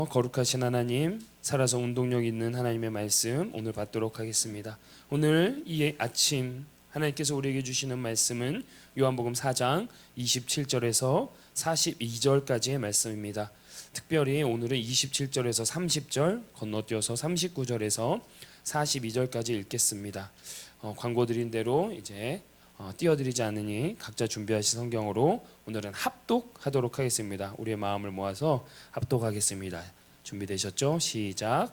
거룩하신 하나님, 살아서 운동력 있는 하나님의 말씀 오늘 받도록 하겠습니다. 오늘 이 아침 하나님께서 우리에게 주시는 말씀은 요한복음 4장 27절에서 42절까지의 말씀입니다. 특별히 오늘은 27절에서 30절 건너뛰어서 39절에서 42절까지 읽겠습니다. 광고 드린 대로 이제 띄워드리지 않으니 각자 준비하신 성경으로 오늘은 합독하도록 하겠습니다. 우리의 마음을 모아서 합독하겠습니다. 준비되셨죠? 시작.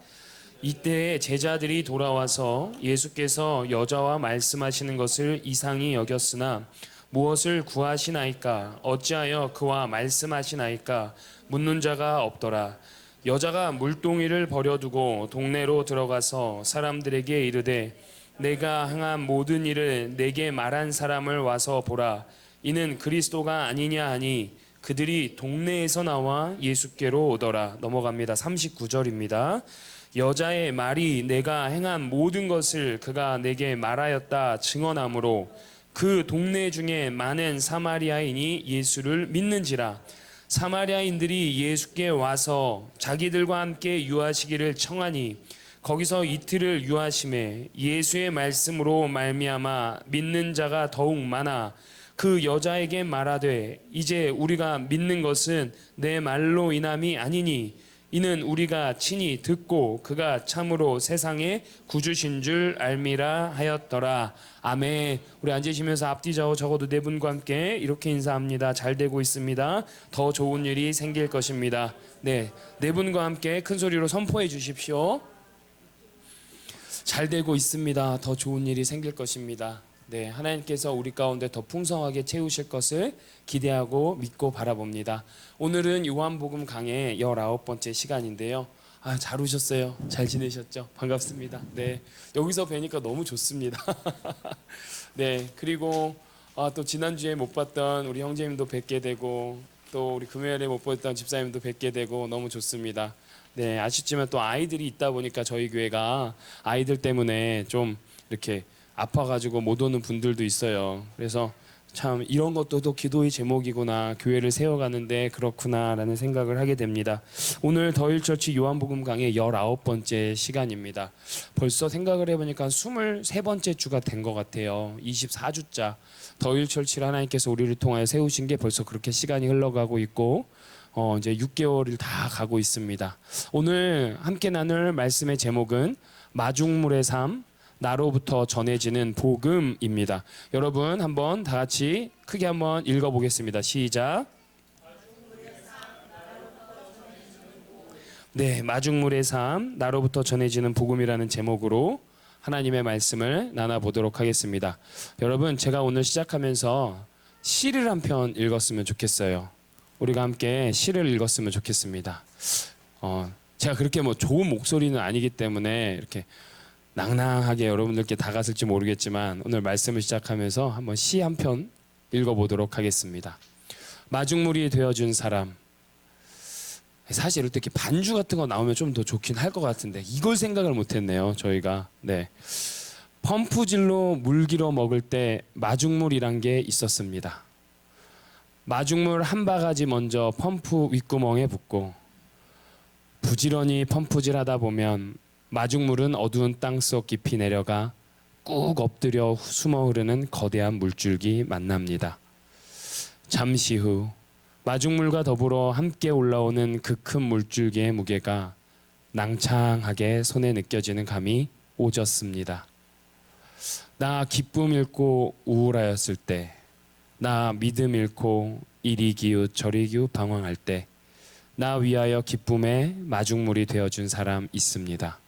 이때 제자들이 돌아와서 예수께서 여자와 말씀하시는 것을 이상히 여겼으나 무엇을 구하시나이까? 어찌하여 그와 말씀하시나이까? 묻는 자가 없더라. 여자가 물동이를 버려두고 동네로 들어가서 사람들에게 이르되 내가 행한 모든 일을 내게 말한 사람을 와서 보라. 이는 그리스도가 아니냐 하니 그들이 동네에서 나와 예수께로 오더라. 넘어갑니다. 39절입니다. 여자의 말이 내가 행한 모든 것을 그가 내게 말하였다 증언하므로 그 동네 중에 많은 사마리아인이 예수를 믿는지라. 사마리아인들이 예수께 와서 자기들과 함께 유하시기를 청하니 거기서 이틀을 유하심에 예수의 말씀으로 말미암아 믿는 자가 더욱 많아 그 여자에게 말하되 이제 우리가 믿는 것은 내 말로 인함이 아니니 이는 우리가 친히 듣고 그가 참으로 세상의 구주신 줄 알미라 하였더라. 아멘. 우리 앉으시면서 앞뒤 좌우 적어도 네 분과 함께 이렇게 인사합니다. 잘 되고 있습니다. 더 좋은 일이 생길 것입니다. 네 분과 함께 큰 소리로 선포해 주십시오. 잘 되고 있습니다. 더 좋은 일이 생길 것입니다. 네, 하나님께서 우리 가운데 더 풍성하게 채우실 것을 기대하고 믿고 바라봅니다. 오늘은 요한복음 강의 19번째 시간인데요. 잘 오셨어요. 잘 지내셨죠? 반갑습니다. 네, 여기서 뵈니까 너무 좋습니다. 네, 그리고 또 지난주에 못 봤던 우리 형제님도 뵙게 되고 또 우리 금요일에 못 봤던 집사님도 뵙게 되고 너무 좋습니다. 네, 아쉽지만 또 아이들이 있다 보니까 저희 교회가 아이들 때문에 좀 이렇게 아파가지고 못 오는 분들도 있어요. 그래서 참 이런 것도 또 기도의 제목이구나, 교회를 세워가는데 그렇구나라는 생각을 하게 됩니다. 오늘 더일처치 요한복음 강의 19번째 시간입니다. 벌써 생각을 해보니까 23번째 주가 된 것 같아요. 24주자 더일처치를 하나님께서 우리를 통하여 세우신 게 벌써 그렇게 시간이 흘러가고 있고 이제 6개월을 다 가고 있습니다. 오늘 함께 나눌 말씀의 제목은 마중물의 삶, 나로부터 전해지는 복음입니다. 여러분 한번 다 같이 크게 한번 읽어보겠습니다. 시작. 네, 마중물의 삶, 나로부터 전해지는 복음이라는 제목으로 하나님의 말씀을 나눠보도록 하겠습니다. 여러분, 제가 오늘 시작하면서 시를 한 편 읽었으면 좋겠어요. 우리가 함께 시를 읽었으면 좋겠습니다. 제가 그렇게 좋은 목소리는 아니기 때문에 이렇게 낭낭하게 여러분들께 다가설지 모르겠지만 오늘 말씀을 시작하면서 한번 시 한 편 읽어보도록 하겠습니다. 마중물이 되어준 사람. 사실 이렇게 반주 같은 거 나오면 좀 더 좋긴 할 것 같은데 이걸 생각을 못했네요. 저희가. 네. 펌프질로 물 길어 먹을 때 마중물이란 게 있었습니다. 마중물 한 바가지 먼저 펌프 윗구멍에 붓고 부지런히 펌프질 하다 보면 마중물은 어두운 땅속 깊이 내려가 꾹 엎드려 숨어 흐르는 거대한 물줄기 만납니다. 잠시 후 마중물과 더불어 함께 올라오는 그 큰 물줄기의 무게가 낭창하게 손에 느껴지는 감이 오졌습니다. 나 기쁨 잃고 우울하였을 때, 나 믿음 잃고 이리 기웃 저리 기웃 방황할 때, 나 위하여 기쁨의 마중물이 되어준 사람 있습니다.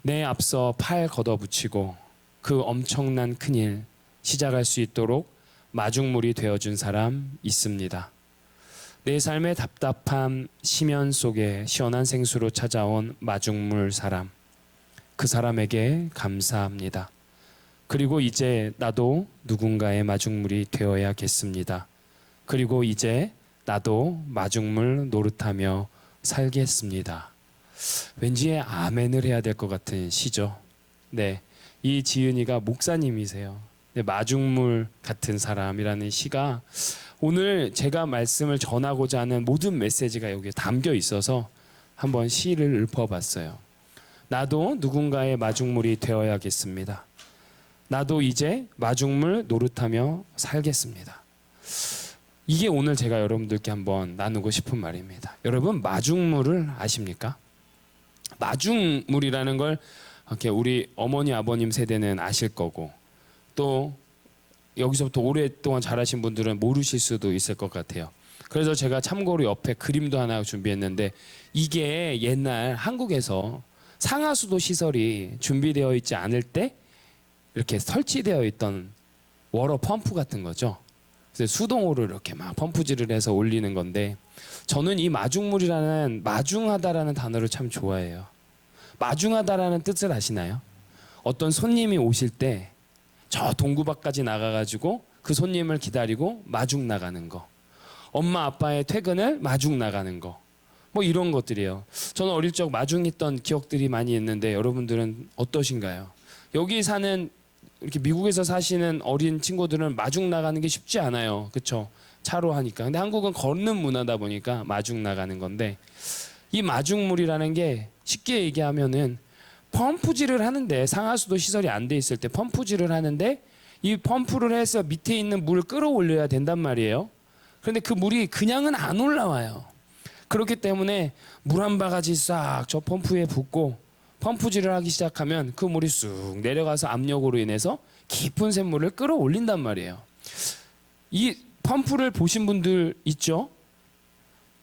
내 앞서 팔 걷어붙이고 그 엄청난 큰일 시작할 수 있도록 마중물이 되어준 사람 있습니다. 내 삶의 답답함 심연 속에 시원한 생수로 찾아온 마중물 사람, 그 사람에게 감사합니다. 그리고 이제 나도 누군가의 마중물이 되어야겠습니다. 그리고 이제 나도 마중물 노릇하며 살겠습니다. 왠지 아멘을 해야 될 것 같은 시죠. 네, 이 지은이가 목사님이세요. 네, 마중물 같은 사람이라는 시가 오늘 제가 말씀을 전하고자 하는 모든 메시지가 여기에 담겨 있어서 한번 시를 읊어봤어요. 나도 누군가의 마중물이 되어야겠습니다. 나도 이제 마중물 노릇하며 살겠습니다. 이게 오늘 제가 여러분들께 한번 나누고 싶은 말입니다. 여러분, 마중물을 아십니까? 마중물이라는 걸 이렇게 우리 어머니 아버님 세대는 아실 거고, 또 여기서부터 오랫동안 자라신 분들은 모르실 수도 있을 것 같아요. 그래서 제가 참고로 옆에 그림도 하나 준비했는데, 이게 옛날 한국에서 상하수도 시설이 준비되어 있지 않을 때 이렇게 설치되어 있던 워러 펌프 같은 거죠. 그래서 수동으로 이렇게 막 펌프질을 해서 올리는 건데, 저는 이 마중물이라는, 마중하다라는 단어를 참 좋아해요. 마중하다라는 뜻을 아시나요? 어떤 손님이 오실 때 저 동구 밖까지 나가가지고 그 손님을 기다리고 마중 나가는 거, 엄마 아빠의 퇴근을 마중 나가는 거, 뭐 이런 것들이에요. 저는 어릴 적 마중했던 기억들이 많이 있는데, 여러분들은 어떠신가요? 여기 사는, 이렇게 미국에서 사시는 어린 친구들은 마중 나가는 게 쉽지 않아요. 그렇죠? 차로 하니까. 근데 한국은 걷는 문화다 보니까 마중 나가는 건데, 이 마중물이라는 게 쉽게 얘기하면은 펌프질을 하는데, 상하수도 시설이 안 돼 있을 때 펌프질을 하는데, 이 펌프를 해서 밑에 있는 물을 끌어올려야 된단 말이에요. 그런데 그 물이 그냥은 안 올라와요. 그렇기 때문에 물 한 바가지 싹 저 펌프에 붓고 펌프질을 하기 시작하면 그 물이 쑥 내려가서 압력으로 인해서 깊은 샘물을 끌어올린단 말이에요. 이 펌프를 보신 분들 있죠?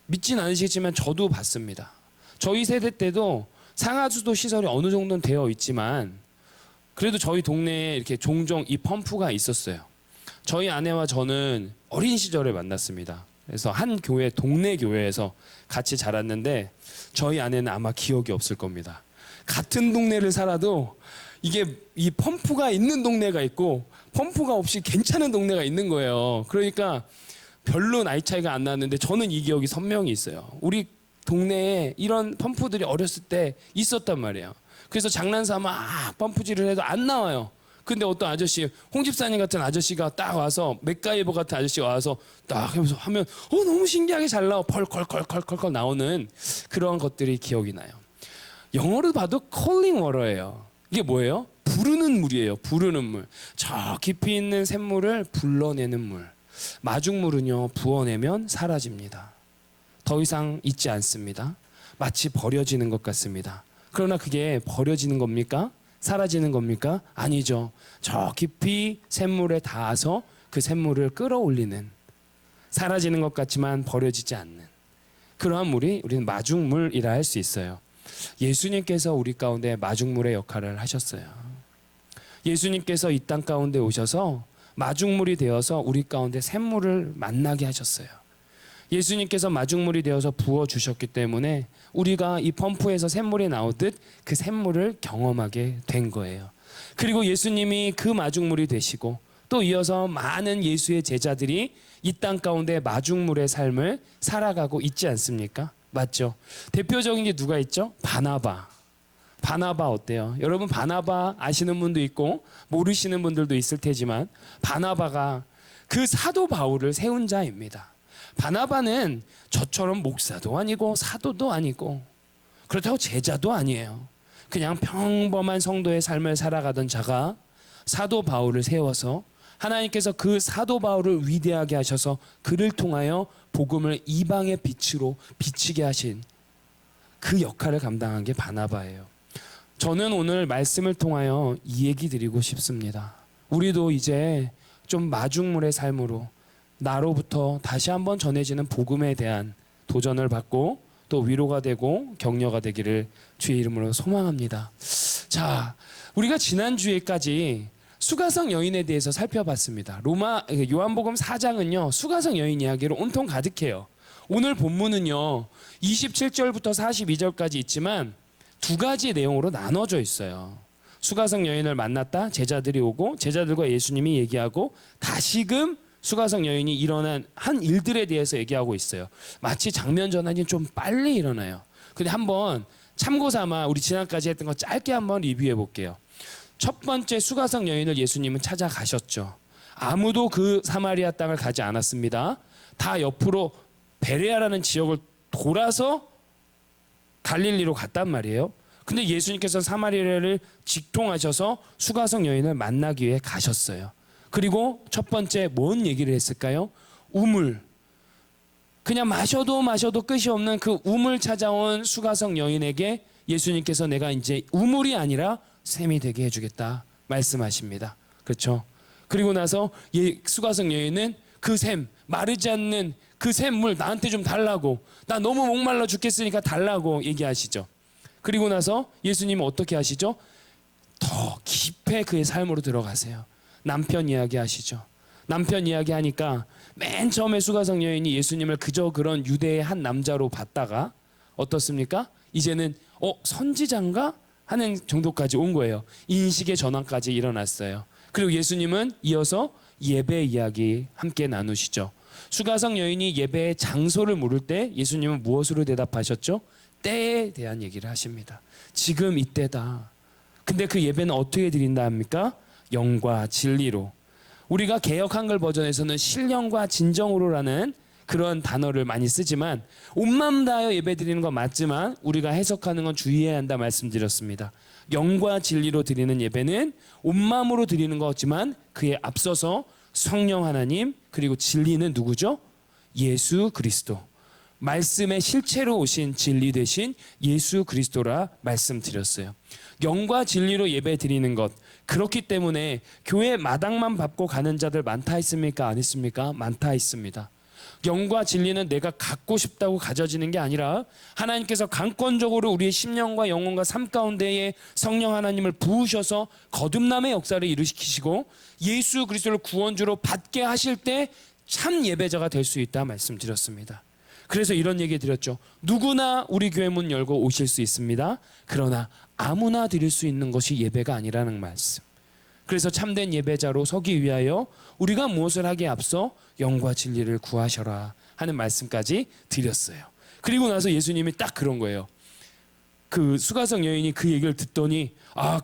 믿진 않으시겠지만 저도 봤습니다. 저희 세대 때도 상하수도 시설이 어느 정도는 되어 있지만, 그래도 저희 동네에 이렇게 종종 이 펌프가 있었어요. 저희 아내와 저는 어린 시절에 만났습니다. 그래서 한 교회, 동네 교회에서 같이 자랐는데, 저희 아내는 아마 기억이 없을 겁니다. 같은 동네를 살아도 이게 이 펌프가 있는 동네가 있고 펌프가 없이 괜찮은 동네가 있는 거예요. 그러니까 별로 나이 차이가 안 나는데 저는 이 기억이 선명히 있어요. 우리 동네에 이런 펌프들이 어렸을 때 있었단 말이에요. 그래서 장난삼아 펌프질을 해도 안 나와요. 근데 어떤 아저씨, 홍 집사님 같은 아저씨가 딱 와서, 맥가이버 같은 아저씨가 와서 딱 하면서 하면 너무 신기하게 잘 나와. 펄컬컬컬컬 나오는 그런 것들이 기억이 나요. 영어로 봐도 calling water예요. 이게 뭐예요? 부르는 물이에요. 부르는 물. 저 깊이 있는 샘물을 불러내는 물. 마중물은요, 부어내면 사라집니다. 더 이상 있지 않습니다. 마치 버려지는 것 같습니다. 그러나 그게 버려지는 겁니까? 사라지는 겁니까? 아니죠. 저 깊이 샘물에 닿아서 그 샘물을 끌어올리는, 사라지는 것 같지만 버려지지 않는 그러한 물이 우리는 마중물이라 할 수 있어요. 예수님께서 우리 가운데 마중물의 역할을 하셨어요. 예수님께서 이 땅 가운데 오셔서 마중물이 되어서 우리 가운데 샘물을 만나게 하셨어요. 예수님께서 마중물이 되어서 부어주셨기 때문에 우리가 이 펌프에서 샘물이 나오듯 그 샘물을 경험하게 된 거예요. 그리고 예수님이 그 마중물이 되시고, 또 이어서 많은 예수의 제자들이 이 땅 가운데 마중물의 삶을 살아가고 있지 않습니까? 맞죠? 대표적인 게 누가 있죠? 바나바. 바나바 어때요? 여러분, 바나바 아시는 분도 있고 모르시는 분들도 있을 테지만, 바나바가 그 사도 바울을 세운 자입니다. 바나바는 저처럼 목사도 아니고 사도도 아니고 그렇다고 제자도 아니에요. 그냥 평범한 성도의 삶을 살아가던 자가 사도 바울을 세워서 하나님께서 그 사도 바울을 위대하게 하셔서 그를 통하여 복음을 이방의 빛으로 비치게 하신 그 역할을 감당한 게 바나바예요. 저는 오늘 말씀을 통하여 이 얘기 드리고 싶습니다. 우리도 이제 좀 마중물의 삶으로 나로부터 다시 한번 전해지는 복음에 대한 도전을 받고 또 위로가 되고 격려가 되기를 주의 이름으로 소망합니다. 자, 우리가 지난주에까지 수가성 여인에 대해서 살펴봤습니다. 요한복음 4장은요, 수가성 여인 이야기로 온통 가득해요. 오늘 본문은요, 27절부터 42절까지 있지만 두 가지 내용으로 나눠져 있어요. 수가성 여인을 만났다, 제자들이 오고 제자들과 예수님이 얘기하고, 다시금 수가성 여인이 일어난 한 일들에 대해서 얘기하고 있어요. 마치 장면 전환이 좀 빨리 일어나요. 근데 한번 참고 삼아 우리 지난까지 했던 거 짧게 한번 리뷰해 볼게요. 첫 번째, 수가성 여인을 예수님은 찾아가셨죠. 아무도 그 사마리아 땅을 가지 않았습니다. 다 옆으로 베레아라는 지역을 돌아서 갈릴리로 갔단 말이에요. 근데 예수님께서 사마리아를 직통하셔서 수가성 여인을 만나기 위해 가셨어요. 그리고 첫 번째 뭔 얘기를 했을까요? 우물. 그냥 마셔도 끝이 없는 그 우물 찾아온 수가성 여인에게 예수님께서 내가 이제 우물이 아니라 샘이 되게 해주겠다 말씀하십니다. 그렇죠? 그리고 나서 수가성 여인은 그 샘, 마르지 않는 그 샘물 나한테 좀 달라고, 나 너무 목말라 죽겠으니까 달라고 얘기하시죠. 그리고 나서 예수님은 어떻게 하시죠? 더 깊게 그의 삶으로 들어가세요. 남편 이야기 하시죠. 남편 이야기 하니까 맨 처음에 수가성 여인이 예수님을 그저 그런 유대의 한 남자로 봤다가 어떻습니까? 이제는 선지자인가 하는 정도까지 온 거예요. 인식의 전환까지 일어났어요. 그리고 예수님은 이어서 예배 이야기 함께 나누시죠. 수가성 여인이 예배의 장소를 물을 때 예수님은 무엇으로 대답하셨죠? 때에 대한 얘기를 하십니다. 지금 이때다. 근데 그 예배는 어떻게 드린다 합니까? 영과 진리로. 우리가 개역 한글 버전에서는 신령과 진정으로라는 그런 단어를 많이 쓰지만 온 마음 다하여 예배 드리는 건 맞지만 우리가 해석하는 건 주의해야 한다 말씀드렸습니다. 영과 진리로 드리는 예배는 온 마음으로 드리는 거지만 그에 앞서서 성령 하나님 그리고 진리는 누구죠? 예수 그리스도. 말씀의 실체로 오신 진리 되신 예수 그리스도라 말씀드렸어요. 영과 진리로 예배 드리는 것. 그렇기 때문에 교회 마당만 밟고 가는 자들 많다 했습니까? 안 했습니까? 많다 했습니다. 영과 진리는 내가 갖고 싶다고 가져지는 게 아니라 하나님께서 강권적으로 우리의 심령과 영혼과 삶 가운데에 성령 하나님을 부으셔서 거듭남의 역사를 이루시키시고 예수 그리스도를 구원주로 받게 하실 때 참 예배자가 될 수 있다 말씀드렸습니다. 그래서 이런 얘기 드렸죠. 누구나 우리 교회 문 열고 오실 수 있습니다. 그러나 아무나 드릴 수 있는 것이 예배가 아니라는 말씀. 그래서 참된 예배자로 서기 위하여 우리가 무엇을 하기에 앞서 영과 진리를 구하셔라 하는 말씀까지 드렸어요. 그리고 나서 예수님이 딱 그런 거예요. 그 수가성 여인이 그 얘기를 듣더니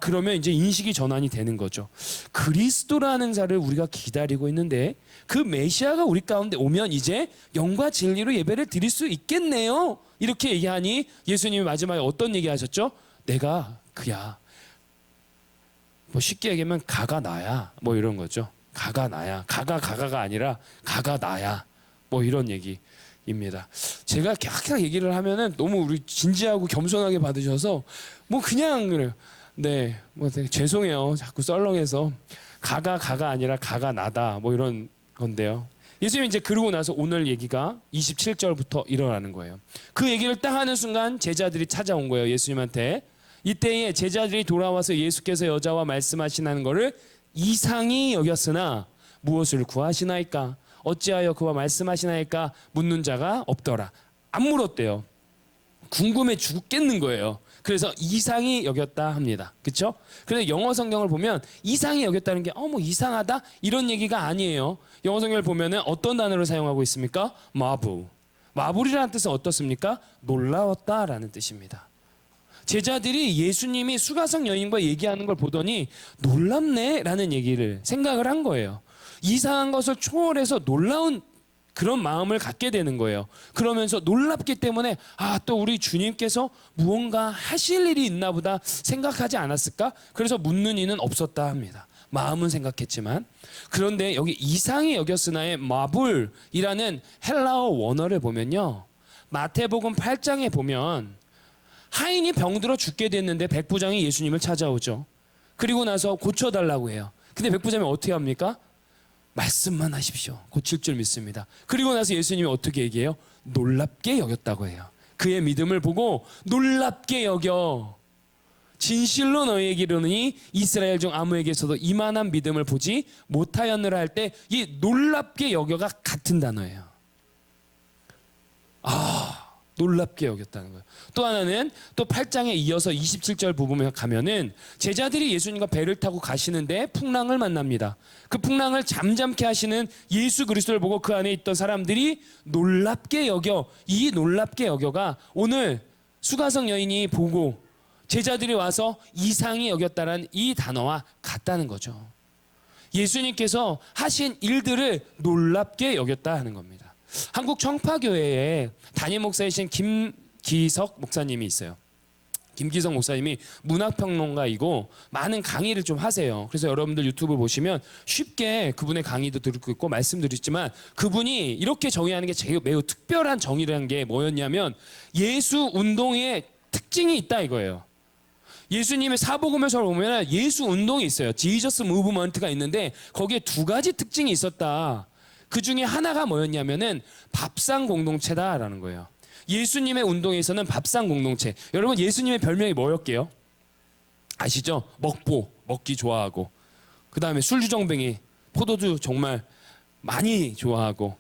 그러면 이제 인식이 전환이 되는 거죠. 그리스도라는 자를 우리가 기다리고 있는데 그 메시아가 우리 가운데 오면 이제 영과 진리로 예배를 드릴 수 있겠네요. 이렇게 얘기하니 예수님이 마지막에 어떤 얘기 하셨죠? 내가 그야. 뭐 쉽게 얘기하면 가가 나야. 뭐 이런 거죠. 가가 나야. 가가 아니라 가가 나야. 뭐 이런 얘기입니다. 제가 깍깍 얘기를 하면은 너무 우리 진지하고 겸손하게 받으셔서 뭐 그냥 그래요. 네, 뭐 되게 죄송해요. 자꾸 썰렁해서 가가 아니라 가가 나다. 뭐 이런 건데요. 예수님이 이제 그러고 나서 오늘 얘기가 27절부터 일어나는 거예요. 그 얘기를 딱 하는 순간 제자들이 찾아온 거예요. 예수님한테. 이때에 제자들이 돌아와서 예수께서 여자와 말씀하시는 거를 이상히 여겼으나 무엇을 구하시나이까? 어찌하여 그와 말씀하시나이까? 묻는 자가 없더라. 안 물었대요. 궁금해 죽겠는 거예요. 그래서 이상히 여겼다 합니다. 그렇죠? 그래서 영어 성경을 보면 이상히 여겼다는 게 뭐 이상하다 이런 얘기가 아니에요. 영어 성경을 보면은 어떤 단어를 사용하고 있습니까? marvel. marvel이라는 뜻은 어떻습니까? 놀라웠다라는 뜻입니다. 제자들이 예수님이 수가성 여인과 얘기하는 걸 보더니 놀랍네라는 얘기를 생각을 한 거예요. 이상한 것을 초월해서 놀라운 그런 마음을 갖게 되는 거예요. 그러면서 놀랍기 때문에 또 우리 주님께서 무언가 하실 일이 있나 보다 생각하지 않았을까? 그래서 묻는 이는 없었다 합니다. 마음은 생각했지만. 그런데 여기 이상히 여겼으나의 마블이라는 헬라어 원어를 보면요. 마태복음 8장에 보면 하인이 병들어 죽게 됐는데 백부장이 예수님을 찾아오죠. 그리고 나서 고쳐달라고 해요. 근데 백부장이 어떻게 합니까? 말씀만 하십시오. 고칠 줄 믿습니다. 그리고 나서 예수님이 어떻게 얘기해요? 놀랍게 여겼다고 해요. 그의 믿음을 보고 놀랍게 여겨. 진실로 너희에게 이르노니 이스라엘 중 아무에게서도 이만한 믿음을 보지 못하였느라 할 때 이 놀랍게 여겨가 같은 단어예요. 놀랍게 여겼다는 거예요. 또 하나는 또 8장에 이어서 27절 부분에 가면은 제자들이 예수님과 배를 타고 가시는데 풍랑을 만납니다. 그 풍랑을 잠잠케 하시는 예수 그리스도를 보고 그 안에 있던 사람들이 놀랍게 여겨. 이 놀랍게 여겨가 오늘 수가성 여인이 보고 제자들이 와서 이상히 여겼다는 이 단어와 같다는 거죠. 예수님께서 하신 일들을 놀랍게 여겼다 하는 겁니다. 한국 청파교회에 담임 목사이신 김기석 목사님이 있어요. 김기석 목사님이 문학평론가이고 많은 강의를 좀 하세요. 그래서 여러분들 유튜브 보시면 쉽게 그분의 강의도 들을 수 있고 말씀드리지만 그분이 이렇게 정의하는 게 매우 특별한 정의라는 게 뭐였냐면 예수 운동의 특징이 있다 이거예요. 예수님의 사복음에서 보면 예수 운동이 있어요. 지저스 무브먼트가 있는데 거기에 두 가지 특징이 있었다. 그 중에 하나가 뭐였냐면은 밥상 공동체다라는 거예요. 예수님의 운동에서는 밥상 공동체. 여러분 예수님의 별명이 뭐였게요? 아시죠? 먹기 좋아하고 그 다음에 술주정뱅이, 포도주 정말 많이 좋아하고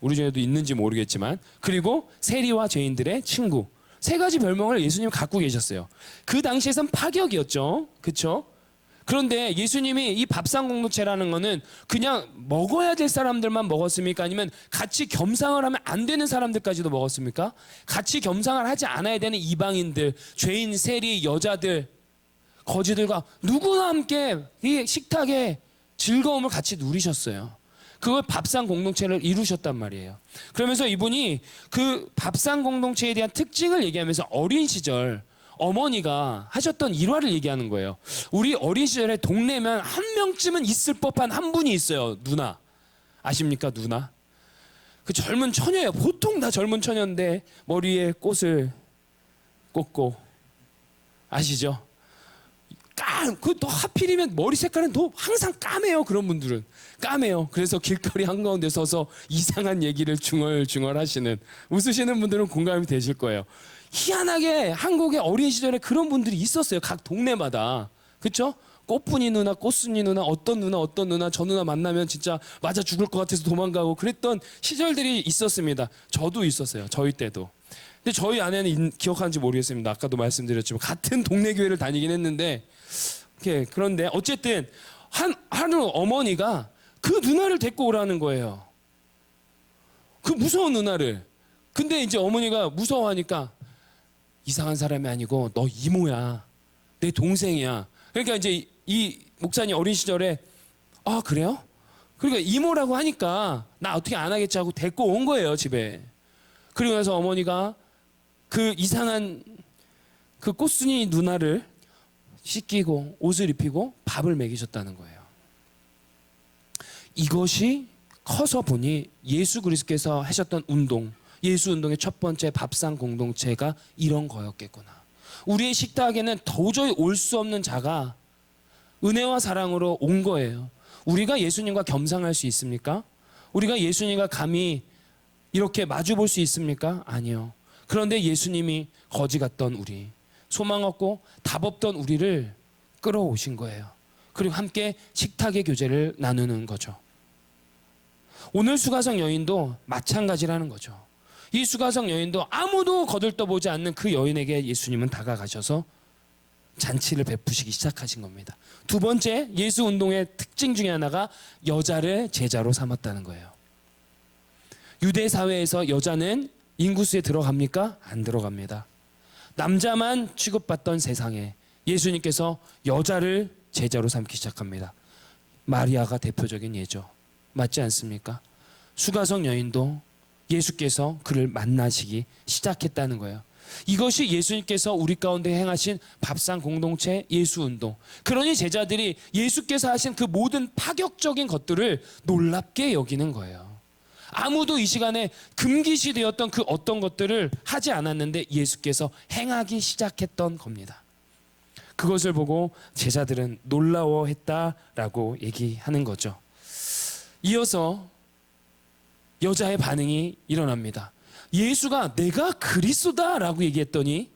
우리 중에도 있는지 모르겠지만 그리고 세리와 죄인들의 친구. 세 가지 별명을 예수님이 갖고 계셨어요. 그 당시에선 파격이었죠. 그렇죠? 그런데 예수님이 이 밥상 공동체라는 거는 그냥 먹어야 될 사람들만 먹었습니까? 아니면 같이 겸상을 하면 안 되는 사람들까지도 먹었습니까? 같이 겸상을 하지 않아야 되는 이방인들, 죄인, 세리, 여자들, 거지들과 누구나 함께 이 식탁의 즐거움을 같이 누리셨어요. 그걸 밥상 공동체를 이루셨단 말이에요. 그러면서 이분이 그 밥상 공동체에 대한 특징을 얘기하면서 어린 시절 어머니가 하셨던 일화를 얘기하는 거예요. 우리 어린 시절에 동네면 한 명쯤은 있을 법한 한 분이 있어요. 누나. 아십니까? 누나. 그 젊은 처녀예요. 보통 다 젊은 처녀인데 머리에 꽃을 꽂고 아시죠? 또 하필이면 머리 색깔은 또 항상 까매요. 그런 분들은 까매요. 그래서 길거리 한가운데 서서 이상한 얘기를 중얼중얼 하시는, 웃으시는 분들은 공감이 되실 거예요. 희한하게 한국의 어린 시절에 그런 분들이 있었어요. 각 동네마다. 그렇죠? 꽃분이 누나, 꽃순이 누나, 어떤 누나, 저 누나 만나면 진짜 맞아 죽을 것 같아서 도망가고 그랬던 시절들이 있었습니다. 저도 있었어요. 저희 때도. 근데 저희 아내는 기억하는지 모르겠습니다. 아까도 말씀드렸지만 같은 동네 교회를 다니긴 했는데 그런데 어쨌든 하루 어머니가 그 누나를 데리고 오라는 거예요. 그 무서운 누나를. 근데 이제 어머니가 무서워하니까 이상한 사람이 아니고 너 이모야. 내 동생이야. 그러니까 이제 이 목사님 어린 시절에 아 그래요? 그러니까 이모라고 하니까 나 어떻게 안 하겠지 하고 데리고 온 거예요 집에. 그리고 나서 어머니가 그 이상한 그 꽃순이 누나를 씻기고 옷을 입히고 밥을 먹이셨다는 거예요. 이것이 커서 보니 예수 그리스도께서 하셨던 운동, 예수 운동의 첫 번째 밥상 공동체가 이런 거였겠구나. 우리의 식탁에는 도저히 올 수 없는 자가 은혜와 사랑으로 온 거예요. 우리가 예수님과 겸상할 수 있습니까? 우리가 예수님과 감히 이렇게 마주 볼 수 있습니까? 아니요. 그런데 예수님이 거지 같던 우리, 소망 없고 답 없던 우리를 끌어오신 거예요. 그리고 함께 식탁의 교제를 나누는 거죠. 오늘 수가성 여인도 마찬가지라는 거죠. 이 수가성 여인도 아무도 거들떠보지 않는 그 여인에게 예수님은 다가가셔서 잔치를 베푸시기 시작하신 겁니다. 두 번째 예수 운동의 특징 중에 하나가 여자를 제자로 삼았다는 거예요. 유대 사회에서 여자는 인구수에 들어갑니까? 안 들어갑니다. 남자만 취급받던 세상에 예수님께서 여자를 제자로 삼기 시작합니다. 마리아가 대표적인 예죠. 맞지 않습니까? 수가성 여인도 예수께서 그를 만나시기 시작했다는 거예요. 이것이 예수님께서 우리 가운데 행하신 밥상 공동체 예수운동. 그러니 제자들이 예수께서 하신 그 모든 파격적인 것들을 놀랍게 여기는 거예요. 아무도 이 시간에 금기시 되었던 그 어떤 것들을 하지 않았는데 예수께서 행하기 시작했던 겁니다. 그것을 보고 제자들은 놀라워했다라고 얘기하는 거죠. 이어서 여자의 반응이 일어납니다. 예수가 내가 그리스도다라고 얘기했더니,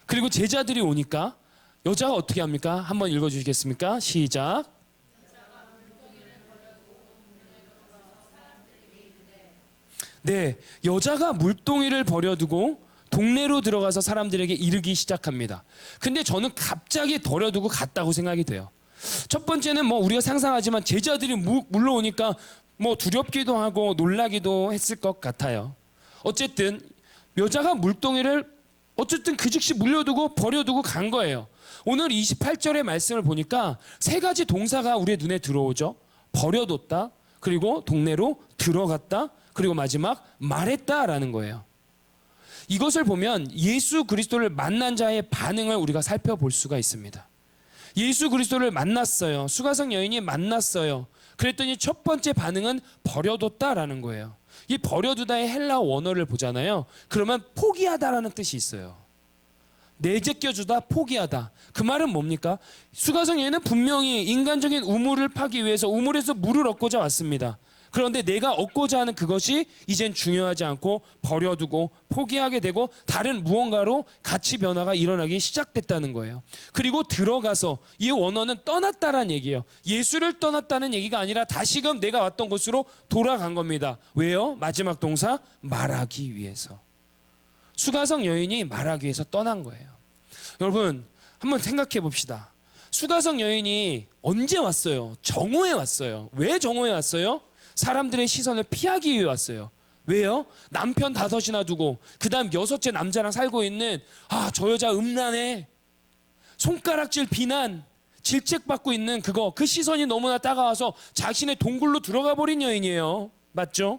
그리고 제자들이 오니까 여자가 어떻게 합니까? 한번 읽어주시겠습니까? 시작. 네, 여자가 물동이를 버려두고 동네로 들어가서 사람들에게 이르기 시작합니다. 근데 저는 갑자기 버려두고 갔다고 생각이 돼요. 첫 번째는 뭐 우리가 상상하지만 제자들이 물러오니까 뭐 두렵기도 하고 놀라기도 했을 것 같아요. 어쨌든 여자가 물동이를 어쨌든 그 즉시 물려두고 버려두고 간 거예요. 오늘 28절의 말씀을 보니까 세 가지 동사가 우리의 눈에 들어오죠. 버려뒀다, 그리고 동네로 들어갔다, 그리고 마지막 말했다라는 거예요. 이것을 보면 예수 그리스도를 만난 자의 반응을 우리가 살펴볼 수가 있습니다. 예수 그리스도를 만났어요. 수가성 여인이 만났어요. 그랬더니 첫 번째 반응은 버려뒀다라는 거예요. 이 버려두다의 헬라 원어를 보잖아요. 그러면 포기하다라는 뜻이 있어요. 내제껴주다, 포기하다. 그 말은 뭡니까? 수가성 여인은 분명히 인간적인 우물을 파기 위해서 우물에서 물을 얻고자 왔습니다. 그런데 내가 얻고자 하는 그것이 이젠 중요하지 않고 버려두고 포기하게 되고 다른 무언가로 가치 변화가 일어나기 시작됐다는 거예요. 그리고 들어가서, 이 원어는 떠났다라는 얘기예요. 예수를 떠났다는 얘기가 아니라 다시금 내가 왔던 곳으로 돌아간 겁니다. 왜요? 마지막 동사 말하기 위해서. 수가성 여인이 말하기 위해서 떠난 거예요. 여러분 한번 생각해 봅시다. 수가성 여인이 언제 왔어요? 정오에 왔어요. 왜 정오에 왔어요? 사람들의 시선을 피하기 위해 왔어요. 왜요? 남편 5이나 두고 그 다음 6째 남자랑 살고 있는 저 여자 음란해, 손가락질 비난, 질책받고 있는 그 시선이 너무나 따가워서 자신의 동굴로 들어가 버린 여인이에요. 맞죠?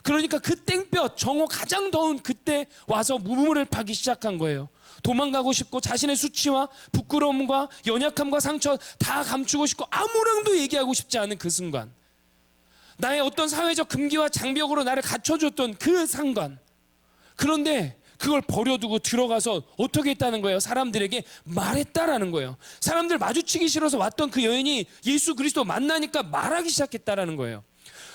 그러니까 그 땡볕, 정오 가장 더운 그때 와서 우물을 파기 시작한 거예요. 도망가고 싶고 자신의 수치와 부끄러움과 연약함과 상처 다 감추고 싶고 아무랑도 얘기하고 싶지 않은 그 순간, 나의 어떤 사회적 금기와 장벽으로 나를 갖춰줬던 그 상관, 그런데 그걸 버려두고 들어가서 어떻게 했다는 거예요? 사람들에게 말했다라는 거예요. 사람들 마주치기 싫어서 왔던 그 여인이 예수 그리스도 만나니까 말하기 시작했다라는 거예요.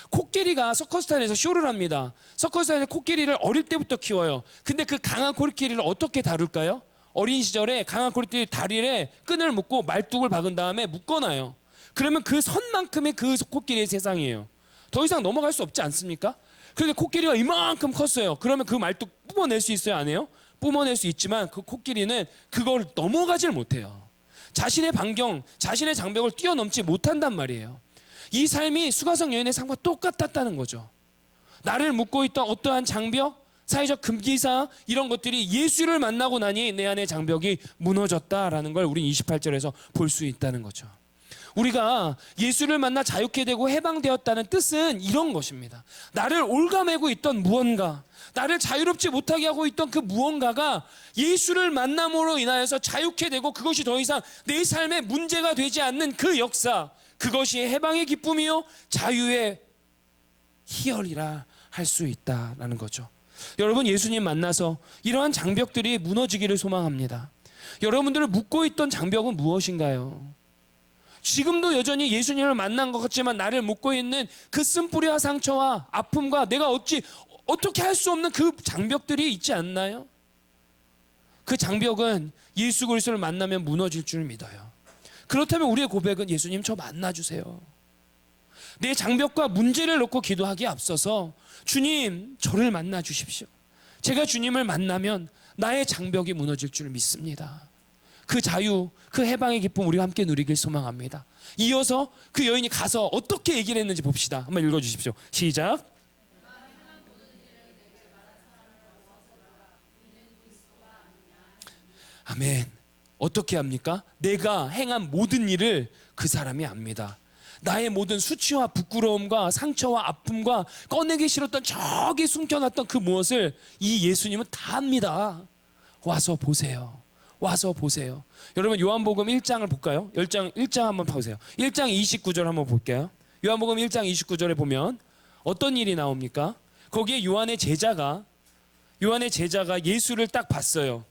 코끼리가 서커스단에서 쇼를 합니다. 서커스단에서 코끼리를 어릴 때부터 키워요. 근데 그 강한 코끼리를 어떻게 다룰까요? 어린 시절에 강한 코끼리 다리에 끈을 묶고 말뚝을 박은 다음에 묶어놔요. 그러면 그 선만큼의 그 코끼리의 세상이에요. 더 이상 넘어갈 수 없지 않습니까? 그런데 코끼리가 이만큼 컸어요. 그러면 그 말뚝 뿜어낼 수 있어요? 안 해요? 뿜어낼 수 있지만 그 코끼리는 그걸 넘어가질 못해요. 자신의 반경, 자신의 장벽을 뛰어넘지 못한단 말이에요. 이 삶이 수가성 여인의 삶과 똑같았다는 거죠. 나를 묶고 있던 어떠한 장벽, 사회적 금기사, 이런 것들이 예수를 만나고 나니 내 안의 장벽이 무너졌다라는 걸 우린 28절에서 볼 수 있다는 거죠. 우리가 예수를 만나 자유케 되고 해방되었다는 뜻은 이런 것입니다. 나를 올가매고 있던 무언가, 나를 자유롭지 못하게 하고 있던 그 무언가가 예수를 만남으로 인하여서 자유케 되고 그것이 더 이상 내 삶의 문제가 되지 않는 그 역사, 그것이 해방의 기쁨이요 자유의 희열이라 할 수 있다라는 거죠. 여러분, 예수님 만나서 이러한 장벽들이 무너지기를 소망합니다. 여러분들을 묶고 있던 장벽은 무엇인가요? 지금도 여전히 예수님을 만난 것 같지만 나를 묶고 있는 그 쓴뿌리와 상처와 아픔과 내가 어떻게 할 수 없는 그 장벽들이 있지 않나요? 그 장벽은 예수 그리스도를 만나면 무너질 줄 믿어요. 그렇다면 우리의 고백은 예수님 저 만나주세요. 내 장벽과 문제를 놓고 기도하기에 앞서서 주님 저를 만나주십시오. 제가 주님을 만나면 나의 장벽이 무너질 줄 믿습니다. 그 자유, 그 해방의 기쁨 우리가 함께 누리길 소망합니다. 이어서 그 여인이 가서 어떻게 얘기를 했는지 봅시다. 한번 읽어주십시오. 시작. 아멘. 어떻게 합니까? 내가 행한 모든 일을 그 사람이 압니다. 나의 모든 수치와 부끄러움과 상처와 아픔과 꺼내기 싫었던 저기 숨겨놨던 그 무엇을 이 예수님은 다 압니다. 와서 보세요. 와서 보세요. 여러분 요한복음 1장을 볼까요? 1장 한번 보세요. 1장 29절 한번 볼게요. 요한복음 1장 29절에 보면 어떤 일이 나옵니까? 거기에 요한의 제자가 예수를 딱 봤어요.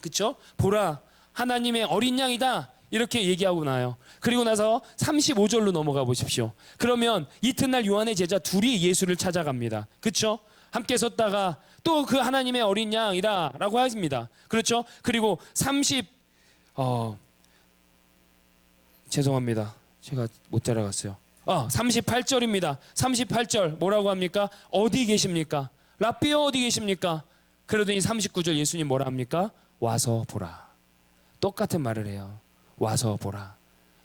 그쵸? 보라 하나님의 어린 양이다 이렇게 얘기하고 나요. 그리고 나서 35절로 넘어가 보십시오. 그러면 이튿날 요한의 제자 둘이 예수를 찾아갑니다. 그쵸? 함께 섰다가 또 그 하나님의 어린 양이다 라고 하십니다. 그렇죠? 그리고 죄송합니다. 제가 못 따라갔어요. 38절입니다. 38절 뭐라고 합니까? 어디 계십니까? 랍비여 어디 계십니까? 그러더니 39절 예수님 뭐라 합니까? 와서 보라. 똑같은 말을 해요. 와서 보라.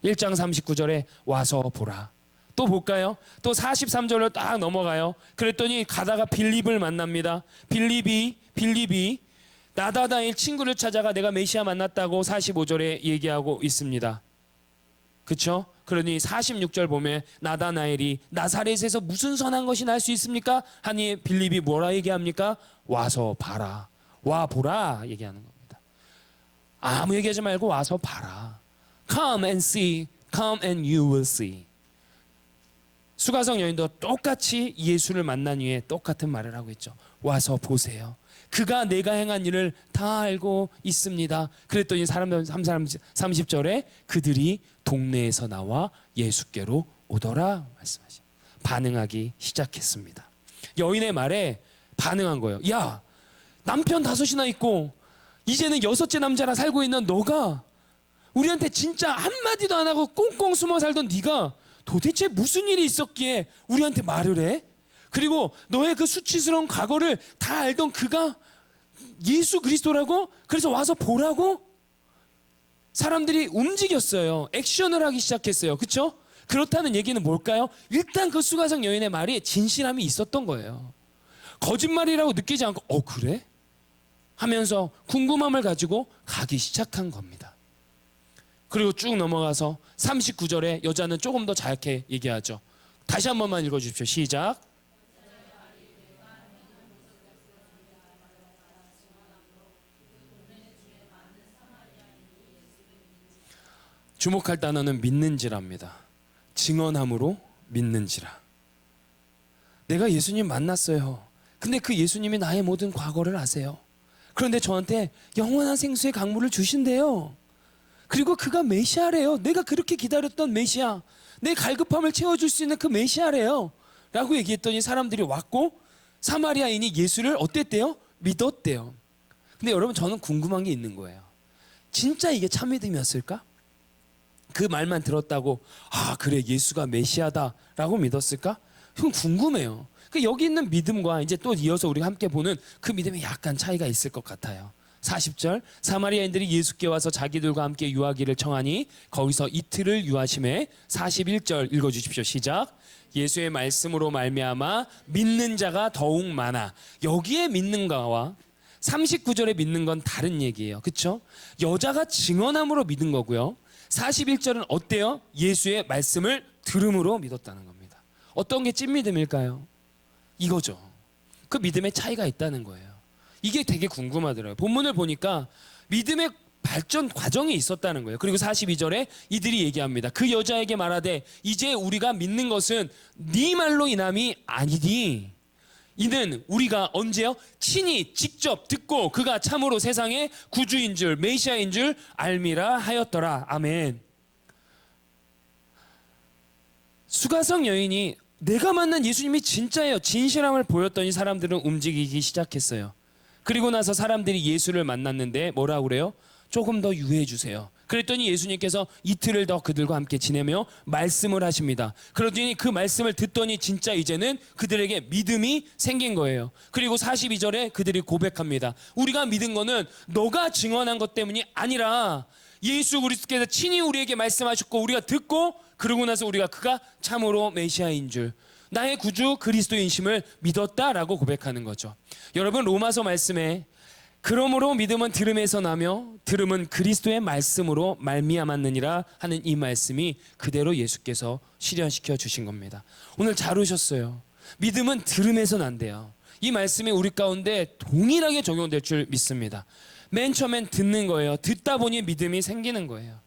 1장 39절에 와서 보라. 또 볼까요? 또 43절로 딱 넘어가요. 그랬더니 가다가 빌립을 만납니다. 빌립이 나다나엘 친구를 찾아가 내가 메시아 만났다고 45절에 얘기하고 있습니다. 그렇죠? 그러니 46절 보면 나다나엘이 나사렛에서 무슨 선한 것이 날 수 있습니까? 하니 빌립이 뭐라 얘기합니까? 와서 봐라. 와 보라 얘기하는 겁니다. 아무 얘기하지 말고 와서 봐라. Come and see. Come and you will see. 수가성 여인도 똑같이 예수를 만난 후에 똑같은 말을 하고 있죠. 와서 보세요. 그가 내가 행한 일을 다 알고 있습니다. 그랬더니 사람들 30절에 그들이 동네에서 나와 예수께로 오더라 말씀하시죠. 반응하기 시작했습니다. 여인의 말에 반응한 거예요. 야, 남편 5이나 있고 이제는 6째 남자랑 살고 있는 너가 우리한테 진짜 한마디도 안 하고 꽁꽁 숨어 살던 네가 도대체 무슨 일이 있었기에 우리한테 말을 해? 그리고 너의 그 수치스러운 과거를 다 알던 그가 예수 그리스도라고? 그래서 와서 보라고? 사람들이 움직였어요. 액션을 하기 시작했어요. 그렇죠? 그렇다는 얘기는 뭘까요? 일단 그 수가성 여인의 말이 진실함이 있었던 거예요. 거짓말이라고 느끼지 않고 그래? 하면서 궁금함을 가지고 가기 시작한 겁니다. 그리고 쭉 넘어가서 39절에 여자는 조금 더 잘게 얘기하죠. 다시 한 번만 읽어주십시오. 시작. 주목할 단어는 믿는지랍니다. 증언함으로 믿는지라. 내가 예수님 만났어요. 근데 그 예수님이 나의 모든 과거를 아세요. 그런데 저한테 영원한 생수의 강물을 주신대요. 그리고 그가 메시아래요. 내가 그렇게 기다렸던 메시아, 내 갈급함을 채워줄 수 있는 그 메시아래요 라고 얘기했더니 사람들이 왔고 사마리아인이 예수를 어땠대요? 믿었대요. 근데 여러분, 저는 궁금한 게 있는 거예요. 진짜 이게 참 믿음이었을까? 그 말만 들었다고 그래 예수가 메시아다 라고 믿었을까? 그건 궁금해요. 여기 있는 믿음과 이제 또 이어서 우리가 함께 보는 그 믿음에 약간 차이가 있을 것 같아요. 40절, 사마리아인들이 예수께 와서 자기들과 함께 유하기를 청하니 거기서 이틀을 유하심에 41절 읽어주십시오. 시작. 예수의 말씀으로 말미암아 믿는 자가 더욱 많아. 여기에 믿는 거와 39절에 믿는 건 다른 얘기예요. 그렇죠? 여자가 증언함으로 믿은 거고요. 41절은 어때요? 예수의 말씀을 들음으로 믿었다는 겁니다. 어떤 게 찐믿음일까요? 이거죠. 그 믿음의 차이가 있다는 거예요. 이게 되게 궁금하더라고요. 본문을 보니까 믿음의 발전 과정이 있었다는 거예요. 그리고 42절에 이들이 얘기합니다. 그 여자에게 말하되 이제 우리가 믿는 것은 네 말로 인함이 아니니 이는 우리가 언제요? 친히 직접 듣고 그가 참으로 세상의 구주인 줄 메시아인 줄 알미라 하였더라. 아멘. 수가성 여인이 내가 만난 예수님이 진짜예요, 진실함을 보였더니 사람들은 움직이기 시작했어요. 그리고 나서 사람들이 예수를 만났는데 뭐라 그래요? 조금 더 유해해 주세요. 그랬더니 예수님께서 이틀을 더 그들과 함께 지내며 말씀을 하십니다. 그러더니 그 말씀을 듣더니 진짜 이제는 그들에게 믿음이 생긴 거예요. 그리고 42절에 그들이 고백합니다. 우리가 믿은 거는 너가 증언한 것 때문이 아니라 예수 그리스도께서 친히 우리에게 말씀하셨고 우리가 듣고 그러고 나서 우리가 그가 참으로 메시아인 줄 나의 구주 그리스도인심을 믿었다라고 고백하는 거죠. 여러분, 로마서 말씀에 그러므로 믿음은 들음에서 나며 들음은 그리스도의 말씀으로 말미암았느니라 하는 이 말씀이 그대로 예수께서 실현시켜 주신 겁니다. 오늘 잘 오셨어요. 믿음은 들음에서 난대요. 이 말씀이 우리 가운데 동일하게 적용될 줄 믿습니다. 맨 처음엔 듣는 거예요. 듣다 보니 믿음이 생기는 거예요.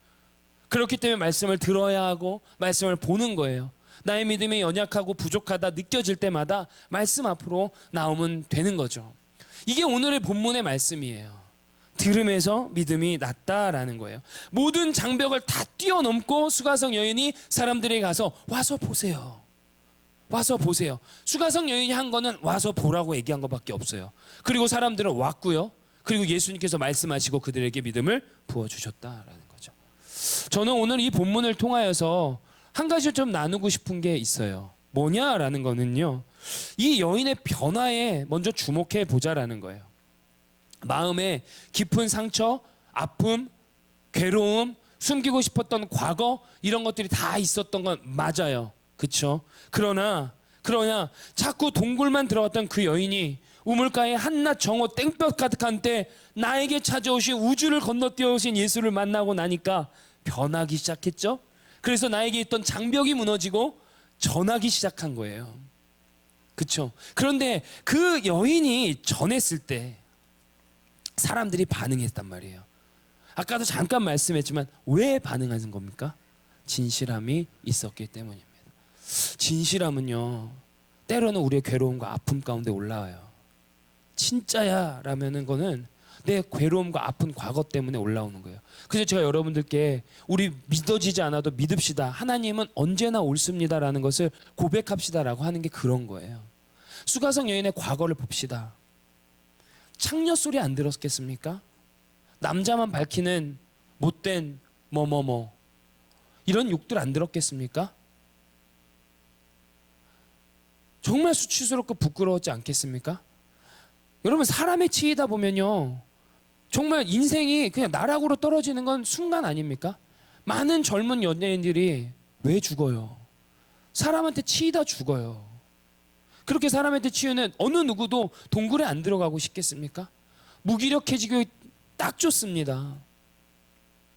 그렇기 때문에 말씀을 들어야 하고 말씀을 보는 거예요. 나의 믿음이 연약하고 부족하다 느껴질 때마다 말씀 앞으로 나오면 되는 거죠. 이게 오늘의 본문의 말씀이에요. 들음에서 믿음이 났다라는 거예요. 모든 장벽을 다 뛰어넘고 수가성 여인이 사람들에게 가서 와서 보세요. 와서 보세요. 수가성 여인이 한 거는 와서 보라고 얘기한 것밖에 없어요. 그리고 사람들은 왔고요. 그리고 예수님께서 말씀하시고 그들에게 믿음을 부어주셨다라는 거죠. 저는 오늘 이 본문을 통하여서 한 가지 좀 나누고 싶은 게 있어요. 뭐냐라는 거는요, 이 여인의 변화에 먼저 주목해 보자라는 거예요. 마음에 깊은 상처, 아픔, 괴로움, 숨기고 싶었던 과거 이런 것들이 다 있었던 건 맞아요. 그렇죠? 그러나 자꾸 동굴만 들어갔던 그 여인이 우물가에 한낮 정오 땡볕 가득한 때 나에게 찾아오신 우주를 건너뛰어오신 예수를 만나고 나니까 변하기 시작했죠. 그래서 나에게 있던 장벽이 무너지고 전하기 시작한 거예요. 그렇죠? 그런데 그 여인이 전했을 때 사람들이 반응했단 말이에요. 아까도 잠깐 말씀했지만 왜 반응하는 겁니까? 진실함이 있었기 때문입니다. 진실함은요, 때로는 우리의 괴로움과 아픔 가운데 올라와요. 진짜야 라면은 거는 내 괴로움과 아픈 과거 때문에 올라오는 거예요. 그래서 제가 여러분들께 우리 믿어지지 않아도 믿읍시다, 하나님은 언제나 옳습니다라는 것을 고백합시다라고 하는 게 그런 거예요. 수가성 여인의 과거를 봅시다. 창녀 소리 안 들었겠습니까? 남자만 밝히는 못된 뭐뭐뭐 이런 욕들 안 들었겠습니까? 정말 수치스럽고 부끄러웠지 않겠습니까? 여러분, 사람에 치이다 보면요, 정말 인생이 그냥 나락으로 떨어지는 건 순간 아닙니까? 많은 젊은 연예인들이 왜 죽어요? 사람한테 치이다 죽어요. 그렇게 사람한테 치유는 어느 누구도 동굴에 안 들어가고 싶겠습니까? 무기력해지기 딱 좋습니다.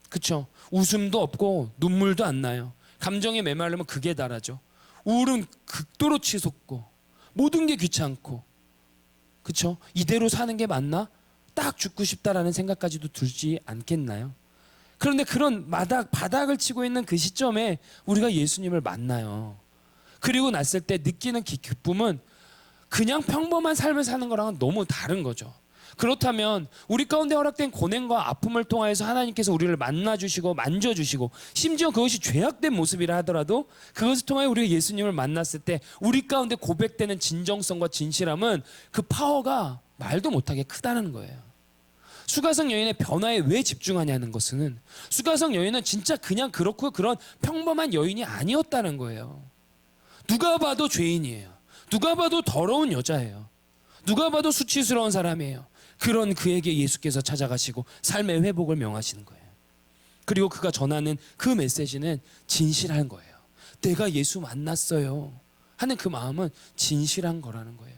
그렇죠? 웃음도 없고 눈물도 안 나요. 감정에 메마르면 극에 달하죠. 우울은 극도로 치솟고 모든 게 귀찮고, 그렇죠? 이대로 사는 게 맞나? 딱 죽고 싶다라는 생각까지도 들지 않겠나요? 그런데 그런 바닥을 치고 있는 그 시점에 우리가 예수님을 만나요. 그리고 났을 때 느끼는 기쁨은 그냥 평범한 삶을 사는 거랑은 너무 다른 거죠. 그렇다면 우리 가운데 허락된 고난과 아픔을 통하여서 하나님께서 우리를 만나주시고 만져주시고, 심지어 그것이 죄악된 모습이라 하더라도 그것을 통하여 우리가 예수님을 만났을 때 우리 가운데 고백되는 진정성과 진실함은 그 파워가 말도 못하게 크다는 거예요. 수가성 여인의 변화에 왜 집중하냐는 것은, 수가성 여인은 진짜 그냥 그렇고 그런 평범한 여인이 아니었다는 거예요. 누가 봐도 죄인이에요. 누가 봐도 더러운 여자예요. 누가 봐도 수치스러운 사람이에요. 그런 그에게 예수께서 찾아가시고 삶의 회복을 명하시는 거예요. 그리고 그가 전하는 그 메시지는 진실한 거예요. 내가 예수 만났어요 하는 그 마음은 진실한 거라는 거예요.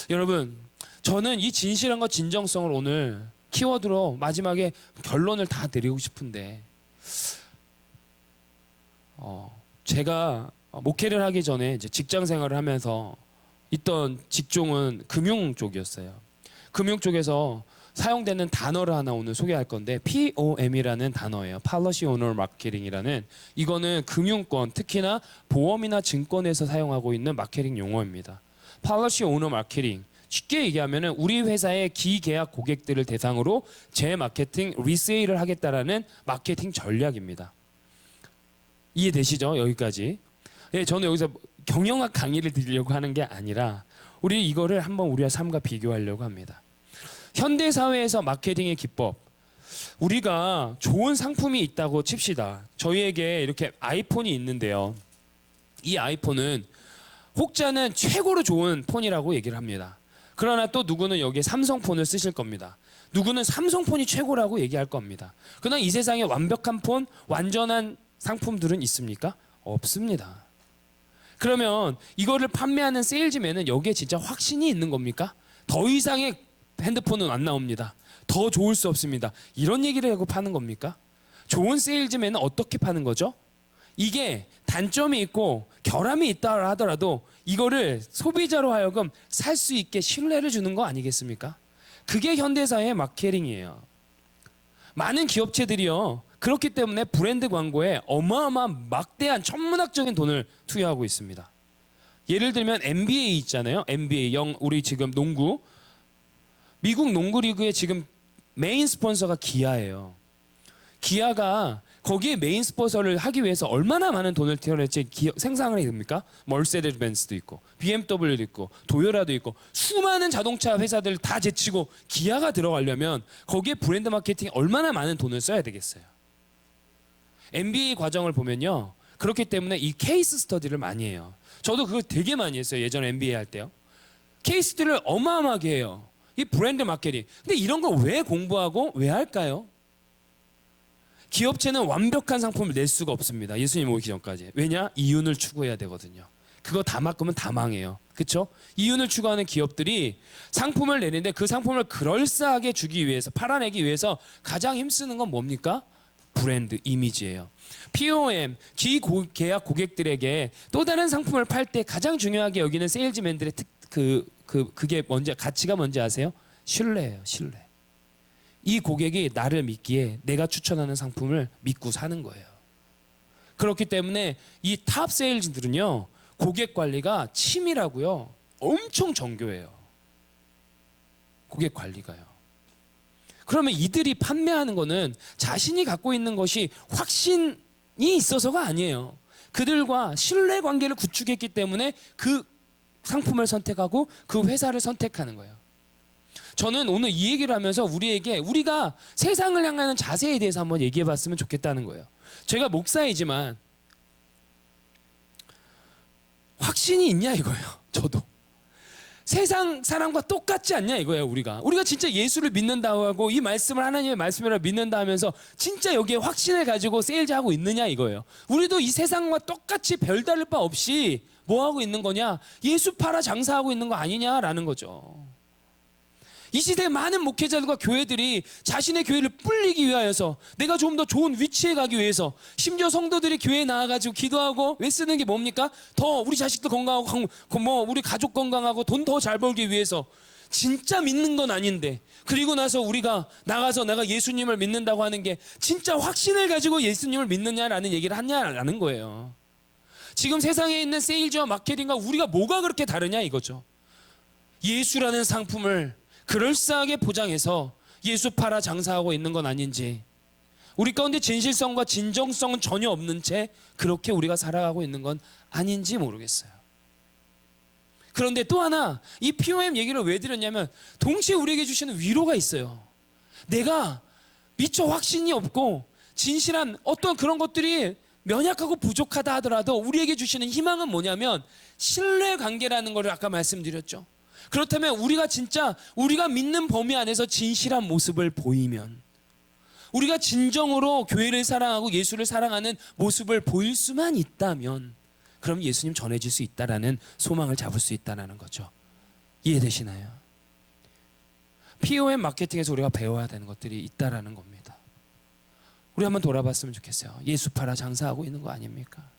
여러분, 저는 이 진실함과 진정성을 오늘 키워드로 마지막에 결론을 다 드리고 싶은데, 제가 목회를 하기 전에 이제 직장 생활을 하면서 있던 직종은 금융 쪽이었어요. 금융 쪽에서 사용되는 단어를 하나 오늘 소개할 건데, POM이라는 단어예요. Policy Owner Marketing이라는, 이거는 금융권, 특히나 보험이나 증권에서 사용하고 있는 마케팅 용어입니다. Policy Owner Marketing, 쉽게 얘기하면 우리 회사의 기계약 고객들을 대상으로 재마케팅, 리세일을 하겠다라는 마케팅 전략입니다. 이해되시죠? 여기까지. 예, 저는 여기서 경영학 강의를 드리려고 하는 게 아니라 우리 이거를 한번 우리의 삶과 비교하려고 합니다. 현대 사회에서 마케팅의 기법, 우리가 좋은 상품이 있다고 칩시다. 저희에게 이렇게 아이폰이 있는데요, 이 아이폰은 혹자는 최고로 좋은 폰이라고 얘기를 합니다. 그러나 또 누구는 여기에 삼성폰을 쓰실 겁니다. 누구는 삼성폰이 최고라고 얘기할 겁니다. 그러나 이 세상에 완벽한 폰, 완전한 상품들은 있습니까? 없습니다. 그러면 이거를 판매하는 세일즈맨은 여기에 진짜 확신이 있는 겁니까? 더 이상의 핸드폰은 안 나옵니다. 더 좋을 수 없습니다. 이런 얘기를 하고 파는 겁니까? 좋은 세일즈맨은 어떻게 파는 거죠? 이게 단점이 있고 결함이 있다 하더라도 이거를 소비자로 하여금 살 수 있게 신뢰를 주는 거 아니겠습니까? 그게 현대사회의 마케팅이에요. 많은 기업체들이요, 그렇기 때문에 브랜드 광고에 어마어마한 막대한 천문학적인 돈을 투여하고 있습니다. 예를 들면 NBA 있잖아요. NBA, 우리 지금 농구, 미국 농구 리그의 지금 메인 스폰서가 기아예요. 기아가 거기에 메인 스폰서를 하기 위해서 얼마나 많은 돈을 투여했지 생산을 해야 됩니까? 멀세데스 벤츠도 있고 BMW도 있고 도요라도 있고 수많은 자동차 회사들 다 제치고 기아가 들어가려면 거기에 브랜드 마케팅에 얼마나 많은 돈을 써야 되겠어요. MBA 과정을 보면요, 그렇기 때문에 이 케이스 스터디를 많이 해요. 저도 그거 되게 많이 했어요. 예전에 MBA 할 때요. 케이스들을 어마어마하게 해요. 이 브랜드 마케팅. 근데 이런 거 왜 공부하고 왜 할까요? 기업체는 완벽한 상품을 낼 수가 없습니다. 예수님 오기 전까지. 왜냐? 이윤을 추구해야 되거든요. 그거 다 바꾸면 다 망해요. 그렇죠? 이윤을 추구하는 기업들이 상품을 내는데 그 상품을 그럴싸하게 주기 위해서, 팔아내기 위해서 가장 힘쓰는 건 뭡니까? 브랜드 이미지예요. POM 기계약 고객들에게 또 다른 상품을 팔 때 가장 중요하게 여기는 세일즈맨들의 그게 뭔지, 가치가 뭔지 아세요? 신뢰예요. 신뢰. 이 고객이 나를 믿기에 내가 추천하는 상품을 믿고 사는 거예요. 그렇기 때문에 이 탑 세일즈들은요, 고객 관리가 치밀하고요, 엄청 정교해요. 고객 관리가요. 그러면 이들이 판매하는 거는 자신이 갖고 있는 것이 확신이 있어서가 아니에요. 그들과 신뢰 관계를 구축했기 때문에 그 상품을 선택하고 그 회사를 선택하는 거예요. 저는 오늘 이 얘기를 하면서 우리가 세상을 향하는 자세에 대해서 한번 얘기해 봤으면 좋겠다는 거예요. 제가 목사이지만 확신이 있냐 이거예요. 저도. 세상 사람과 똑같지 않냐 이거예요. 우리가 진짜 예수를 믿는다고 하고 이 말씀을 하나님의 말씀이라 믿는다 하면서 진짜 여기에 확신을 가지고 세일즈하고 있느냐 이거예요. 우리도 이 세상과 똑같이 별다를 바 없이 뭐 하고 있는 거냐? 예수 팔아 장사하고 있는 거 아니냐라는 거죠. 이 시대의 많은 목회자들과 교회들이 자신의 교회를 불리기 위하여서, 내가 좀 더 좋은 위치에 가기 위해서, 심지어 성도들이 교회에 나와가지고 기도하고 왜 쓰는 게 뭡니까? 더 우리 자식들 건강하고 우리 가족 건강하고 돈 더 잘 벌기 위해서. 진짜 믿는 건 아닌데, 그리고 나서 우리가 나가서 내가 예수님을 믿는다고 하는 게 진짜 확신을 가지고 예수님을 믿느냐라는 얘기를 하냐라는 거예요. 지금 세상에 있는 세일즈와 마케팅과 우리가 뭐가 그렇게 다르냐 이거죠. 예수라는 상품을 그럴싸하게 포장해서 예수 팔아 장사하고 있는 건 아닌지, 우리 가운데 진실성과 진정성은 전혀 없는 채 그렇게 우리가 살아가고 있는 건 아닌지 모르겠어요. 그런데 또 하나, 이 POM 얘기를 왜 드렸냐면 동시에 우리에게 주시는 위로가 있어요. 내가 미처 확신이 없고 진실한 어떤 그런 것들이 연약하고 부족하다 하더라도 우리에게 주시는 희망은 뭐냐면 신뢰관계라는 것을 아까 말씀드렸죠. 그렇다면 우리가 믿는 범위 안에서 진실한 모습을 보이면, 우리가 진정으로 교회를 사랑하고 예수를 사랑하는 모습을 보일 수만 있다면, 그럼 예수님 전해질 수 있다라는 소망을 잡을 수 있다는 거죠. 이해되시나요? POM 마케팅에서 우리가 배워야 되는 것들이 있다라는 겁니다. 우리 한번 돌아봤으면 좋겠어요. 예수 팔아 장사하고 있는 거 아닙니까?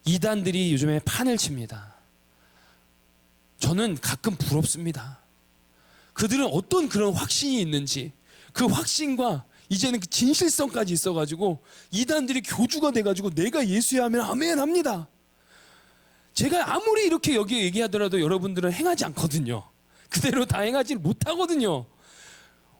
이단들이 요즘에 판을 칩니다. 저는 가끔 부럽습니다. 그들은 어떤 그런 확신이 있는지, 그 확신과 이제는 그 진실성까지 있어가지고 이단들이 교주가 돼가지고 내가 예수야 하면 아멘 합니다. 제가 아무리 이렇게 여기 얘기하더라도 여러분들은 행하지 않거든요. 그대로 다 행하지 못하거든요.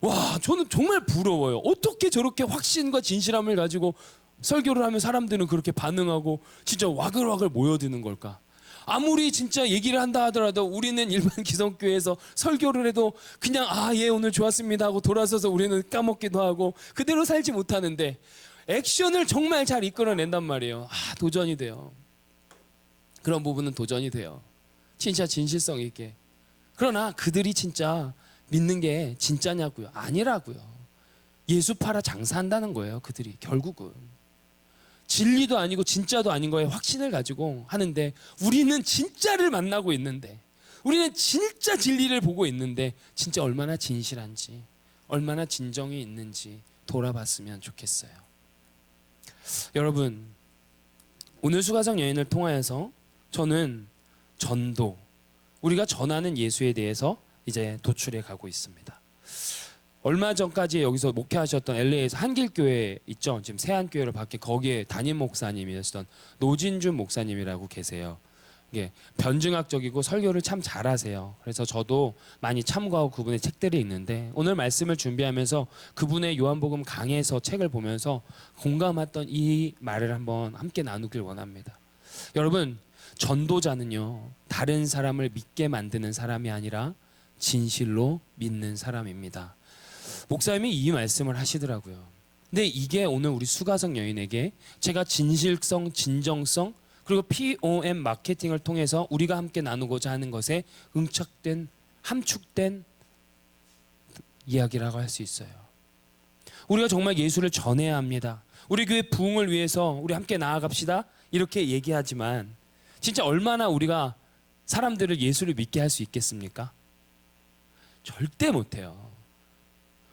와, 저는 정말 부러워요. 어떻게 저렇게 확신과 진실함을 가지고 설교를 하면 사람들은 그렇게 반응하고 진짜 와글와글 모여드는 걸까? 아무리 진짜 얘기를 한다 하더라도 우리는 일반 기성교회에서 설교를 해도 그냥 예 오늘 좋았습니다 하고 돌아서서 우리는 까먹기도 하고 그대로 살지 못하는데, 액션을 정말 잘 이끌어낸단 말이에요. 도전이 돼요. 그런 부분은 도전이 돼요. 진짜 진실성 있게. 그러나 그들이 진짜 믿는 게 진짜냐고요? 아니라고요. 예수 팔아 장사한다는 거예요. 그들이 결국은 진리도 아니고 진짜도 아닌 거에 확신을 가지고 하는데, 우리는 진짜를 만나고 있는데, 우리는 진짜 진리를 보고 있는데 진짜 얼마나 진실한지, 얼마나 진정이 있는지 돌아봤으면 좋겠어요. 여러분, 오늘 수가성 여인을 통하여서 저는 전도, 우리가 전하는 예수에 대해서 이제 도출해 가고 있습니다. 얼마 전까지 여기서 목회하셨던 LA에서 한길교회 있죠. 지금 세안교회를 밖에 거기에 담임 목사님이셨던 노진준 목사님이라고 계세요. 이게 변증학적이고 설교를 참 잘하세요. 그래서 저도 많이 참고하고 그분의 책들이 있는데, 오늘 말씀을 준비하면서 그분의 요한복음 강해서 책을 보면서 공감했던 이 말을 한번 함께 나누길 원합니다. 여러분, 전도자는요, 다른 사람을 믿게 만드는 사람이 아니라 진실로 믿는 사람입니다. 목사님이 이 말씀을 하시더라고요. 근데 이게 오늘 우리 수가성 여인에게 제가 진실성, 진정성, 그리고 POM 마케팅을 통해서 우리가 함께 나누고자 하는 것에 함축된 이야기라고 할 수 있어요. 우리가 정말 예수를 전해야 합니다. 우리 교회 부흥을 위해서 우리 함께 나아갑시다 이렇게 얘기하지만, 진짜 얼마나 우리가 사람들을 예수를 믿게 할 수 있겠습니까? 절대 못해요.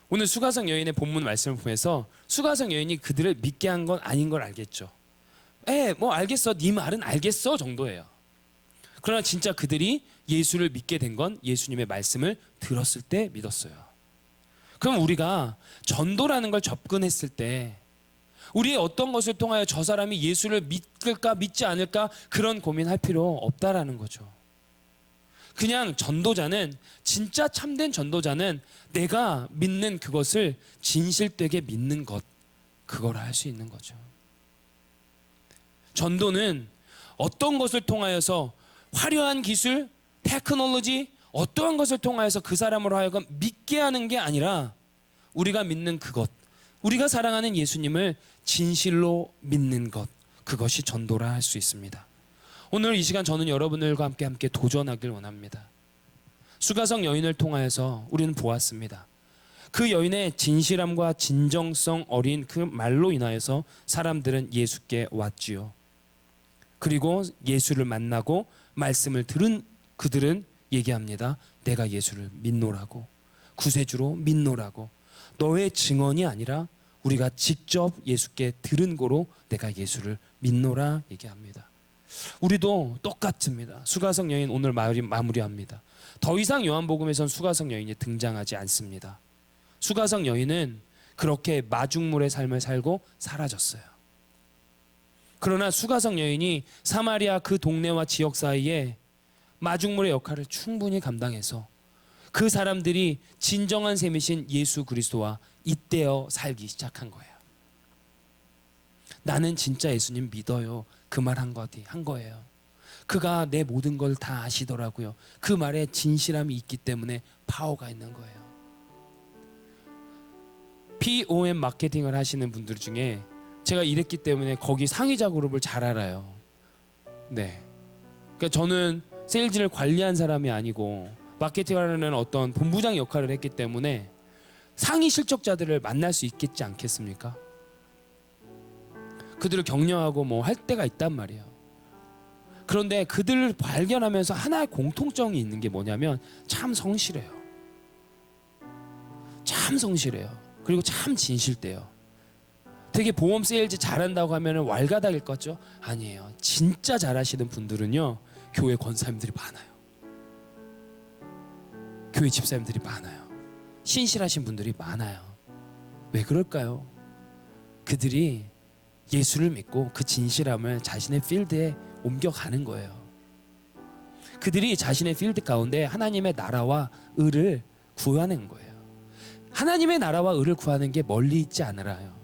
오늘 수가성 여인의 본문 말씀을 보면서 수가성 여인이 그들을 믿게 한 건 아닌 걸 알겠죠. 뭐 알겠어, 네 말은 알겠어 정도예요. 그러나 진짜 그들이 예수를 믿게 된 건 예수님의 말씀을 들었을 때 믿었어요. 그럼 우리가 전도라는 걸 접근했을 때 우리의 어떤 것을 통하여 저 사람이 예수를 믿을까 믿지 않을까 그런 고민할 필요 없다라는 거죠. 그냥 전도자는, 진짜 참된 전도자는 내가 믿는 그것을 진실되게 믿는 것, 그걸 할 수 있는 거죠. 전도는 어떤 것을 통하여서 화려한 기술, 테크놀로지, 어떠한 것을 통하여서 그 사람으로 하여금 믿게 하는 게 아니라 우리가 믿는 그것, 우리가 사랑하는 예수님을 진실로 믿는 것, 그것이 전도라 할 수 있습니다. 오늘 이 시간 저는 여러분들과 함께 도전하길 원합니다. 수가성 여인을 통하여서 우리는 보았습니다. 그 여인의 진실함과 진정성 어린 그 말로 인하여서 사람들은 예수께 왔지요. 그리고 예수를 만나고 말씀을 들은 그들은 얘기합니다. 내가 예수를 믿노라고, 구세주로 믿노라고. 너의 증언이 아니라 우리가 직접 예수께 들은 거로 내가 예수를 믿노라 얘기합니다. 우리도 똑같습니다. 수가성 여인 오늘 마무리합니다. 더 이상 요한복음에선 수가성 여인이 등장하지 않습니다. 수가성 여인은 그렇게 마중물의 삶을 살고 사라졌어요. 그러나 수가성 여인이 사마리아 그 동네와 지역 사이에 마중물의 역할을 충분히 감당해서 그 사람들이 진정한 셈이신 예수 그리스도와 잇대어 살기 시작한 거예요. 나는 진짜 예수님 믿어요. 그 말 한 거예요. 그가 내 모든 걸 다 아시더라고요. 그 말에 진실함이 있기 때문에 파워가 있는 거예요. POM 마케팅을 하시는 분들 중에 제가 일했기 때문에 거기 상위자 그룹을 잘 알아요. 네. 그러니까 저는 세일즈를 관리한 사람이 아니고 마케팅하는 어떤 본부장 역할을 했기 때문에 상위 실적자들을 만날 수 있겠지 않겠습니까? 그들을 격려하고 뭐 할 때가 있단 말이에요. 그런데 그들을 발견하면서 하나의 공통점이 있는 게 뭐냐면 참 성실해요. 참 성실해요. 그리고 참 진실돼요. 되게 보험 세일즈 잘한다고 하면 왈가닥일 것 같죠? 아니에요. 진짜 잘하시는 분들은요, 교회 권사님들이 많아요. 교회 집사님들이 많아요. 신실하신 분들이 많아요. 왜 그럴까요? 그들이 예수를 믿고 그 진실함을 자신의 필드에 옮겨가는 거예요. 그들이 자신의 필드 가운데 하나님의 나라와 의를 구하는 거예요. 하나님의 나라와 의를 구하는 게 멀리 있지 않으라요.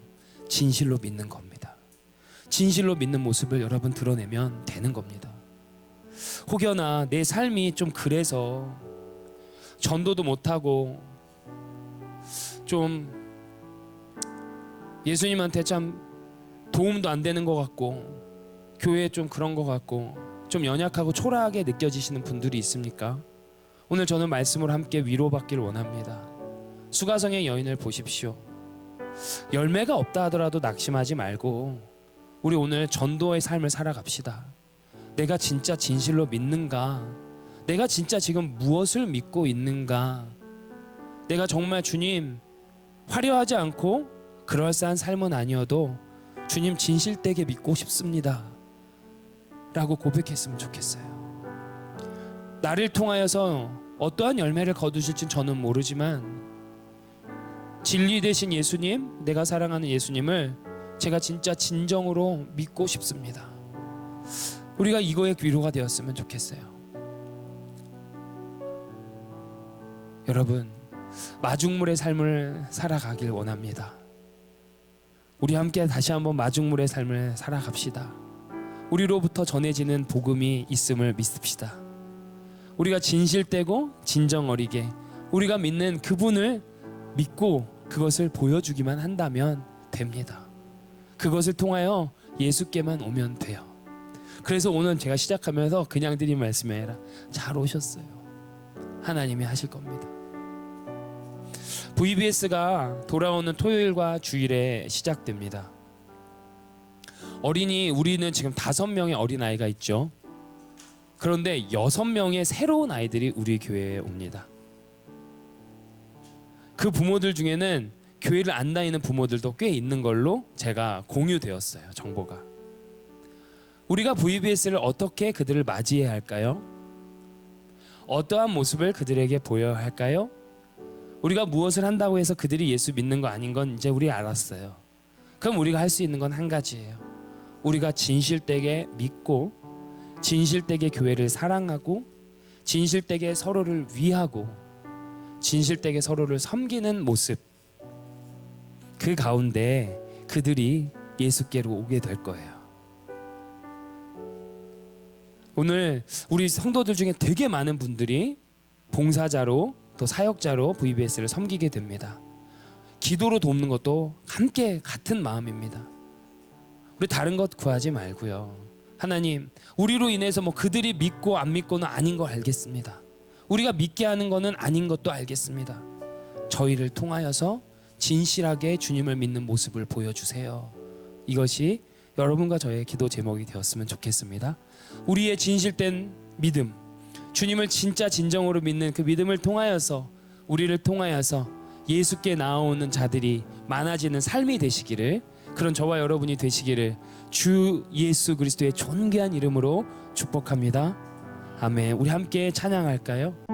진실로 믿는 겁니다. 진실로 믿는 모습을 여러분 드러내면 되는 겁니다. 혹여나 내 삶이 좀 그래서 전도도 못하고 좀 예수님한테 참 도움도 안 되는 것 같고 교회에 좀 그런 것 같고 좀 연약하고 초라하게 느껴지시는 분들이 있습니까? 오늘 저는 말씀으로 함께 위로받기를 원합니다. 수가성의 여인을 보십시오. 열매가 없다 하더라도 낙심하지 말고 우리 오늘 전도의 삶을 살아갑시다. 내가 진짜 진실로 믿는가? 내가 진짜 지금 무엇을 믿고 있는가? 내가 정말 주님 화려하지 않고 그럴싸한 삶은 아니어도 주님 진실되게 믿고 싶습니다 라고 고백했으면 좋겠어요. 나를 통하여서 어떠한 열매를 거두실진 저는 모르지만 진리 되신 예수님, 내가 사랑하는 예수님을 제가 진짜 진정으로 믿고 싶습니다. 우리가 이거에 위로가 되었으면 좋겠어요. 여러분, 마중물의 삶을 살아가길 원합니다. 우리 함께 다시 한번 마중물의 삶을 살아갑시다. 우리로부터 전해지는 복음이 있음을 믿읍시다. 우리가 진실되고 진정 어리게 우리가 믿는 그분을 믿고 그것을 보여주기만 한다면 됩니다. 그것을 통하여 예수께만 오면 돼요. 그래서 오늘 제가 시작하면서 그냥 드린 말씀이 아니라 잘 오셨어요. 하나님이 하실 겁니다. VBS가 돌아오는 토요일과 주일에 시작됩니다. 우리는 지금 5명의 어린아이가 있죠. 그런데 6명의 새로운 아이들이 우리 교회에 옵니다. 그 부모들 중에는 교회를 안 다니는 부모들도 꽤 있는 걸로 제가 공유되었어요. 정보가. 우리가 VBS를 어떻게 그들을 맞이해야 할까요? 어떠한 모습을 그들에게 보여야 할까요? 우리가 무엇을 한다고 해서 그들이 예수 믿는 거 아닌 건 이제 우리 알았어요. 그럼 우리가 할 수 있는 건 한 가지예요. 우리가 진실되게 믿고 진실되게 교회를 사랑하고 진실되게 서로를 위하고 진실되게 서로를 섬기는 모습, 그 가운데 그들이 예수께로 오게 될 거예요. 오늘 우리 성도들 중에 되게 많은 분들이 봉사자로 또 사역자로 VBS를 섬기게 됩니다. 기도로 돕는 것도 함께 같은 마음입니다. 우리 다른 것 구하지 말고요. 하나님, 우리로 인해서 뭐 그들이 믿고 안 믿고는 아닌 거 알겠습니다. 우리가 믿게 하는 거는 아닌 것도 알겠습니다. 저희를 통하여서 진실하게 주님을 믿는 모습을 보여주세요. 이것이 여러분과 저의 기도 제목이 되었으면 좋겠습니다. 우리의 진실된 믿음, 주님을 진짜 진정으로 믿는 그 믿음을 통하여서 우리를 통하여서 예수께 나아오는 자들이 많아지는 삶이 되시기를, 그런 저와 여러분이 되시기를 주 예수 그리스도의 존귀한 이름으로 축복합니다. 아멘. 우리 함께 찬양할까요?